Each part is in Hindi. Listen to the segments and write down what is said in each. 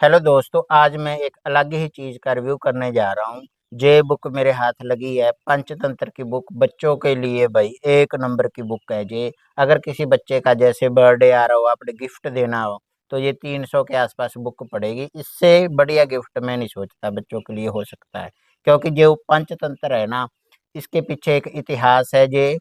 हेलो दोस्तों, आज मैं एक अलग ही चीज़ का रिव्यू करने जा रहा हूँ। ये बुक मेरे हाथ लगी है पंचतंत्र की बुक, बच्चों के लिए भाई एक नंबर की बुक है ये। अगर किसी बच्चे का जैसे बर्थडे आ रहा हो, आपने गिफ्ट देना हो, तो ये 300 के आसपास बुक पड़ेगी। इससे बढ़िया गिफ्ट मैं नहीं सोचता बच्चों के लिए हो सकता है, क्योंकि जो पंचतंत्र है ना, इसके पीछे एक इतिहास है। ये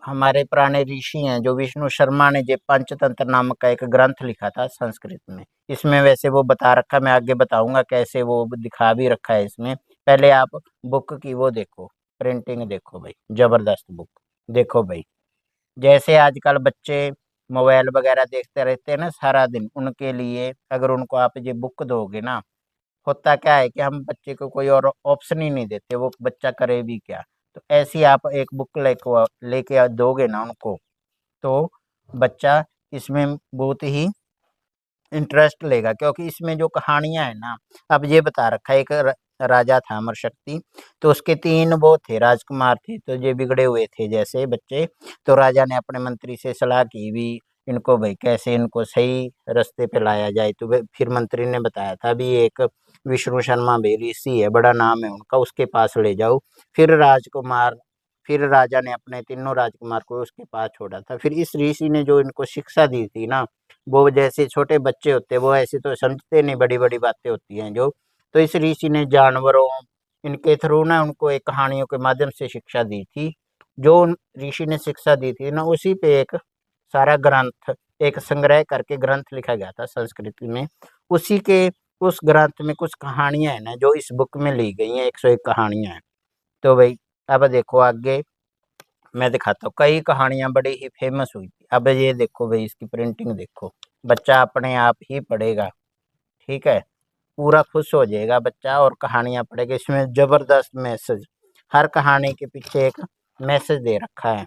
हमारे पुराने ऋषि हैं जो विष्णु शर्मा ने, जो पंचतंत्र नामक का एक ग्रंथ लिखा था संस्कृत में। इसमें वैसे वो बता रखा, मैं आगे बताऊंगा कैसे वो दिखा भी रखा है इसमें। पहले आप बुक की वो देखो, प्रिंटिंग देखो भाई, जबरदस्त बुक। देखो भाई, जैसे आजकल बच्चे मोबाइल वगैरह देखते रहते हैं ना सारा दिन, उनके लिए अगर उनको आप ये बुक दोगे ना, होता क्या है कि हम बच्चे को कोई और ऑप्शन ही नहीं देते, वो बच्चा करे भी क्या। तो ऐसी आप एक बुक लेके दोगे ना उनको, तो बच्चा इसमें बहुत ही इंटरेस्ट लेगा, क्योंकि इसमें जो कहानियां है ना, अब ये बता रखा है एक राजा था अमर शक्ति। तो उसके तीन वो थे, राजकुमार थे, तो ये बिगड़े हुए थे जैसे बच्चे। तो राजा ने अपने मंत्री से सलाह की भी, इनको भाई कैसे इनको सही रास्ते पे लाया जाए। तो फिर मंत्री ने बताया था भी, एक विष्णु शर्मा भी ऋषि है, बड़ा नाम है उनका, उसके पास ले जाओ। फिर राजा ने अपने तीनों राजकुमार को उसके पास छोड़ा था। फिर इस ऋषि ने जो इनको शिक्षा दी थी ना, वो जैसे छोटे बच्चे होते हैं वो ऐसे तो समझते नहीं, बड़ी बड़ी बातें होती हैं जो। तो इस ऋषि ने जानवरों, इनके थ्रू ना उनको एक कहानियों के माध्यम से शिक्षा दी थी। जो उन ऋषि ने शिक्षा दी थी ना, उसी पे एक सारा ग्रंथ, एक संग्रह करके ग्रंथ लिखा गया था संस्कृत में। उसी के उस ग्रंथ में कुछ कहानियां है ना जो इस बुक में ली गई हैं, 101 कहानियां हैं। तो भाई अब देखो आगे मैं दिखाता हूँ, कई कहानियां बड़ी ही फेमस हुई थी। अब ये देखो भाई, इसकी प्रिंटिंग देखो, बच्चा अपने आप ही पढ़ेगा, ठीक है, पूरा खुश हो जाएगा बच्चा और कहानियां पढ़ेगा। इसमें जबरदस्त मैसेज, हर कहानी के पीछे एक मैसेज दे रखा है।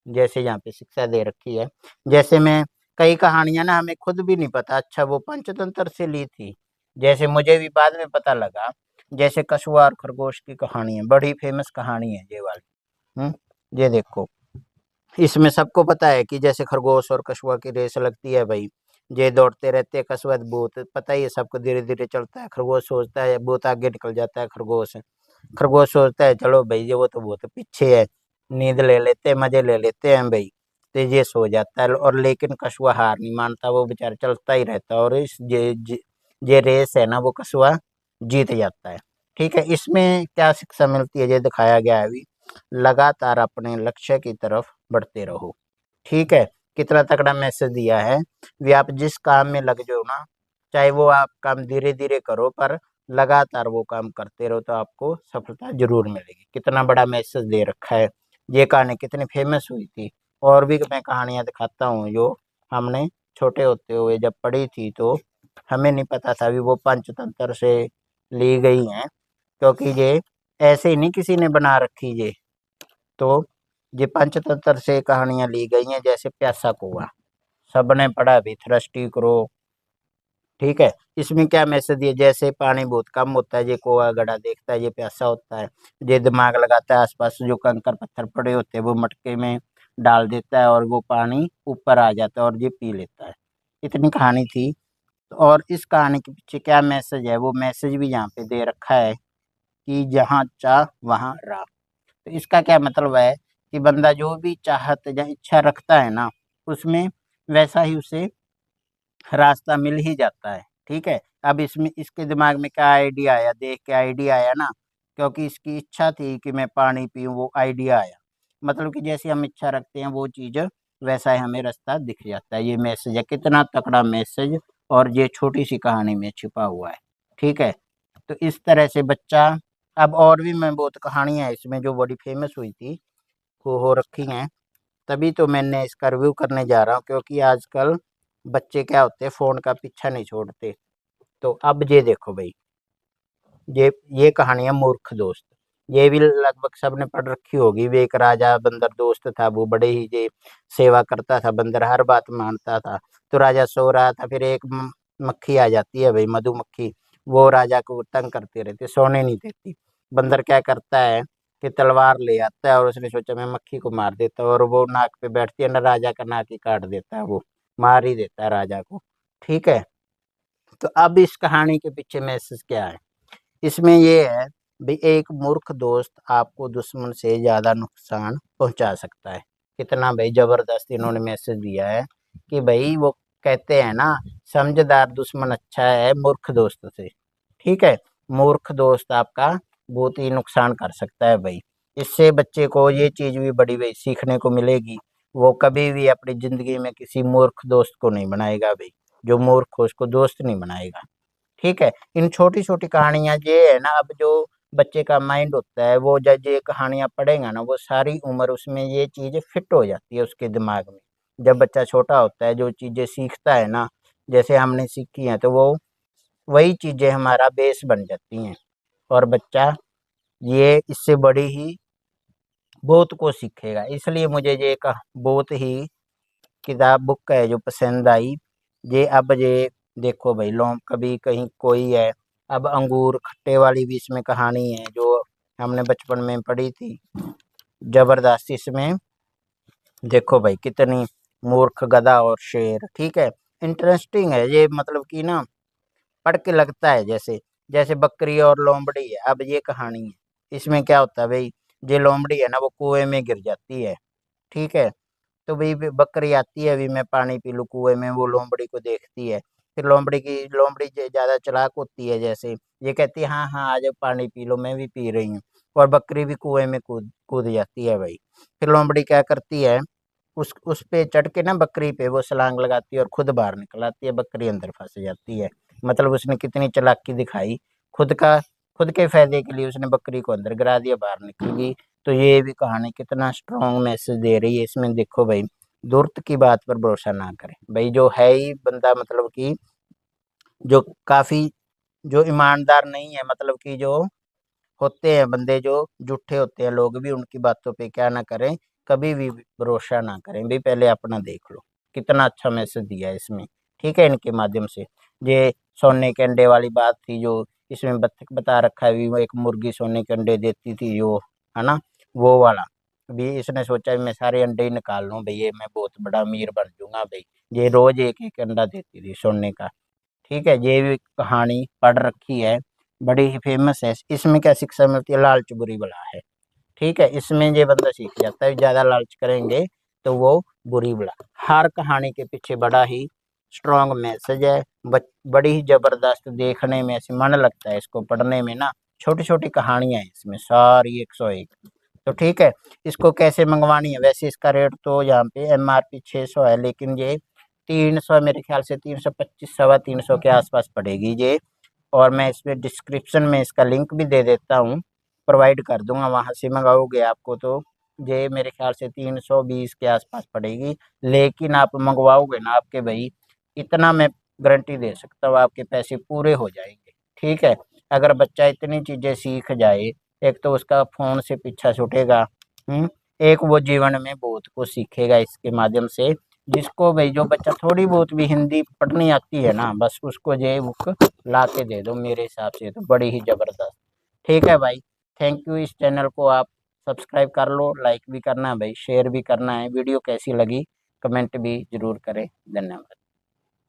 जैसे यहाँ पे शिक्षा दे रखी है, जैसे मैं कई कहानियां ना हमें खुद भी नहीं पता, अच्छा वो पंचतंत्र से ली थी, जैसे मुझे भी बाद में पता लगा। जैसे कछुआ और खरगोश की कहानी है, बड़ी फेमस कहानी है ये वाली। ये देखो, इसमें सबको पता है कि जैसे खरगोश और कछुआ की रेस लगती है भाई, ये दौड़ते रहते हैं, कछुआ बहुत पता ही है सबको, धीरे धीरे चलता है। खरगोश सोचता है, बहुत आगे निकल जाता है खरगोश। खरगोश सोचता है चलो भाई ये वो तो बहुत पीछे है, नींद ले लेते हैं, मजे ले लेते हैं भाई। तो ये सो जाता है, और लेकिन कछुआ हार नहीं मानता, वो बेचारा चलता ही रहता है, और इस ये रेस है ना, वो कछुआ जीत जाता है। ठीक है, इसमें क्या शिक्षा मिलती है ये दिखाया गया है अभी। लगातार अपने लक्ष्य की तरफ बढ़ते रहो, ठीक है। कितना तगड़ा मैसेज दिया है। वे आप जिस काम में लग जाओ ना, चाहे वो आप काम धीरे धीरे करो, पर लगातार वो काम करते रहो तो आपको सफलता जरूर मिलेगी। कितना बड़ा मैसेज दे रखा है। ये कहानी कितनी फेमस हुई थी। और भी मैं कहानियां दिखाता हूँ जो हमने छोटे होते हुए जब पढ़ी थी, तो हमें नहीं पता था भी वो पंचतंत्र से ली गई हैं, क्योंकि ये ऐसे ही नहीं किसी ने बना रखी ये। तो ये पंचतंत्र से कहानियां ली गई हैं। जैसे प्यासा कुआं, सबने पढ़ा भी, थ्रस्टी करो, ठीक है। इसमें क्या मैसेज दिया, जैसे पानी बहुत कम होता है, ये कुआं गड़ा देखता है, ये प्यासा होता है, ये दिमाग लगाता है, आसपास जो कंकर पत्थर पड़े होते हैं वो मटके में डाल देता है, और वो पानी ऊपर आ जाता है और ये पी लेता है। इतनी कहानी थी। और इस कहानी के पीछे क्या मैसेज है, वो मैसेज भी यहाँ पे दे रखा है कि जहाँ चाह वहाँ राह। तो इसका क्या मतलब है कि बंदा जो भी चाहत या इच्छा रखता है ना, उसमें वैसा ही उसे रास्ता मिल ही जाता है, ठीक है। अब इसमें इसके दिमाग में क्या आइडिया आया, देख के आइडिया आया ना, क्योंकि इसकी इच्छा थी कि मैं पानी पीऊँ, वो आइडिया आया। मतलब कि जैसे हम इच्छा रखते हैं वो चीज़ वैसा ही हमें रास्ता दिख जाता है। ये मैसेज है, कितना तकड़ा मैसेज, और ये छोटी सी कहानी में छिपा हुआ है, ठीक है। तो इस तरह से बच्चा, अब और भी मैं बहुत कहानियां हैं इसमें जो बड़ी फेमस हुई थी, वो हो रखी हैं। तभी तो मैंने इसका रिव्यू करने जा रहा हूँ, क्योंकि आजकल बच्चे क्या होते हैं, फोन का पीछा नहीं छोड़ते। तो अब ये देखो भाई, ये कहानी है मूर्ख दोस्त। ये भी लगभग सबने पढ़ रखी होगी। वे एक राजा बंदर दोस्त था, वो बड़े ही ये सेवा करता था, बंदर हर बात मानता था। तो राजा सो रहा था, फिर एक मक्खी आ जाती है भाई, मधुमक्खी। वो राजा को तंग करती रहती, सोने नहीं देती। बंदर क्या करता है कि तलवार ले आता है, और उसने सोचा मैं मक्खी को मार देता हूँ, और वो नाक पे बैठती है ना, राजा का नाक ही काट देता है, वो मार ही देता है राजा को, ठीक है। तो अब इस कहानी के पीछे मैसेज क्या है? इसमें ये है भाई, एक मूर्ख दोस्त आपको दुश्मन से ज़्यादा नुकसान पहुंचा सकता है। कितना भाई ज़बरदस्त इन्होंने मैसेज दिया है कि भाई वो कहते हैं ना, समझदार दुश्मन अच्छा है मूर्ख दोस्त से। ठीक है, मूर्ख दोस्त आपका बहुत ही नुकसान कर सकता है भाई। इससे बच्चे को ये चीज़ भी बड़ी भाई सीखने को मिलेगी, वो कभी भी अपनी ज़िंदगी में किसी मूर्ख दोस्त को नहीं बनाएगा भाई। जो मूर्ख हो उसको दोस्त नहीं बनाएगा। ठीक है, इन छोटी छोटी कहानियां ये है ना, अब जो बच्चे का माइंड होता है वो जब ये कहानियां पढ़ेगा ना, वो सारी उम्र उसमें ये चीजें फिट हो जाती है उसके दिमाग में। जब बच्चा छोटा होता है जो चीजें सीखता है ना, जैसे हमने सीखी हैं, तो वो वही चीजें हमारा बेस बन जाती हैं। और बच्चा ये इससे बड़ी ही बहुत कुछ सीखेगा। इसलिए मुझे ये एक बहुत ही किताब बुक है जो पसंद आई। ये अब ये देखो भाई, लोग कभी कहीं कोई है, अब अंगूर खट्टे वाली भी इसमें कहानी है जो हमने बचपन में पढ़ी थी। जबरदस्त इसमें देखो भाई, कितनी मूर्ख गधा और शेर। ठीक है, इंटरेस्टिंग है ये, मतलब कि ना पढ़ के लगता है जैसे जैसे बकरी और लोमड़ी है। अब ये कहानी है, इसमें क्या होता है भाई, ये लोमड़ी है ना वो कुएं में गिर जाती है। ठीक है, तो भाई बकरी आती है, अभी मैं पानी पी लूँ कुएं में, वो लोमड़ी को देखती है। फिर लोमड़ी ज्यादा चालाक होती है, जैसे ये कहती है हाँ हाँ आ जाओ पानी पी लो, मैं भी पी रही हूँ। और बकरी भी कुएं में कूद कूद जाती है भाई। फिर लोमड़ी क्या करती है, उस पे चढ़ के ना बकरी पे वो छलांग लगाती है और खुद बाहर निकल आती है, बकरी अंदर फंस जाती है। मतलब उसने कितनी चालाकी दिखाई, खुद का खुद के फायदे के लिए उसने बकरी को अंदर गिरा दिया, बाहर निकल गई। तो ये भी कहानी कितना स्ट्रॉन्ग मैसेज दे रही है इसमें। देखो भाई, धूर्त की बात पर भरोसा ना करें भाई। जो है ही बंदा, मतलब कि जो काफी जो ईमानदार नहीं है, मतलब कि जो होते हैं बंदे जो झूठे होते हैं, लोग भी उनकी बातों पे क्या ना करें, कभी भी भरोसा ना करें भाई, पहले अपना देख लो। कितना अच्छा मैसेज दिया है इसमें। ठीक है, इनके माध्यम से ये सोने के अंडे वाली बात थी जो इसमें बता रखा है भी, वो एक मुर्गी सोने के अंडे देती थी जो, है ना, वो वाला भी इसने सोचा भी मैं सारे अंडे ही निकाल लूं भाई, ये मैं बहुत बड़ा अमीर बन जाऊंगा भाई। ये रोज एक एक अंडा देती थी सोने का। ठीक है, ये भी कहानी पढ़ रखी है, बड़ी ही फेमस है। इसमें क्या शिक्षा मिलती है, लालच बुरी बला है। ठीक है, इसमें ये बंदा सीख जाता है, ज्यादा लालच करेंगे तो वो बुरी बला। हर कहानी के पीछे बड़ा ही स्ट्रॉन्ग मैसेज है, बड़ी ही जबरदस्त, देखने में ऐसे मन लगता है इसको पढ़ने में ना। छोटी छोटी कहानियां हैं इसमें सारी 101। तो ठीक है, इसको कैसे मंगवानी है, वैसे इसका रेट तो यहाँ पे MRP 600 है, लेकिन ये 300, मेरे ख्याल से 325 325 के आसपास पड़ेगी ये। और मैं इसमें डिस्क्रिप्शन में इसका लिंक भी दे देता हूँ, प्रोवाइड कर दूंगा, वहां से मंगाओगे आपको तो ये मेरे ख्याल से 320 के आसपास पड़ेगी। लेकिन आप मंगवाओगे ना, आपके भाई इतना मैं गारंटी दे सकता हूँ, आपके पैसे पूरे हो जाएंगे। ठीक है, अगर बच्चा इतनी चीजें सीख जाए, एक तो उसका फोन से पीछा छूटेगा। एक वो जीवन में बहुत कुछ सीखेगा इसके माध्यम से। जिसको भाई, जो बच्चा थोड़ी बहुत भी हिंदी पढ़नी आती है ना, बस उसको ये बुक ला के दे दो, मेरे हिसाब से तो बड़ी ही जबरदस्त। ठीक है भाई, थैंक यू। इस चैनल को आप सब्सक्राइब कर लो, लाइक भी करना है भाई, शेयर भी करना है। वीडियो कैसी लगी कमेंट भी जरूर करें। धन्यवाद।